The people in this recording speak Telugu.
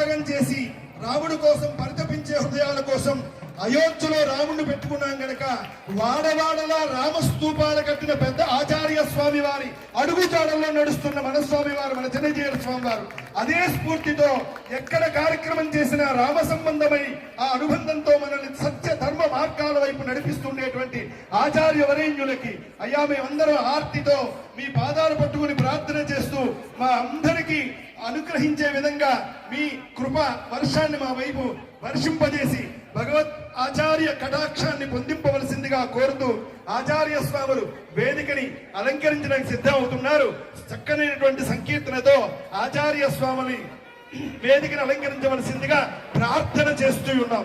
త్యాగం చేసి రాముడి కోసం పరితపించే హృదయాల కోసం అయోధ్యలో రాముడిని పెట్టుకున్నాం గనక వాడవాడలా రామస్తూపాలు కట్టిన పెద్ద ఆచార్య స్వామి వారి అడుగుజాడల్లో నడుస్తున్న మన స్వామి వారు, మన చిన్నజీయర స్వామి వారు అదే స్ఫూర్తితో ఎక్కడ కార్యక్రమం చేసినా రామ సంబంధమై ఆ అనుబంధంతో మనల్ని సత్య ధర్మ మార్గాల వైపు నడిపిస్తుండేటువంటి ఆచార్య వరేణ్యులకి అయ్యా మేమందరం ఆర్తితో మీ పాదాలు పట్టుకుని ప్రార్థన చేస్తూ మా అందరికీ అనుగ్రహించే విధంగా మీ కృప వర్షాన్ని మా వైపు వర్షింపజేసి భగవత్ ఆచార్య కటాక్షాన్ని పొందింపవలసిందిగా కోరుతూ ఆచార్య స్వాములు వేదికని అలంకరించడానికి సిద్ధమవుతున్నారు. చక్కనైనటువంటి సంకీర్తనతో ఆచార్య స్వామిని వేదికను అలంకరించవలసిందిగా ప్రార్థన చేస్తూ ఉన్నాం.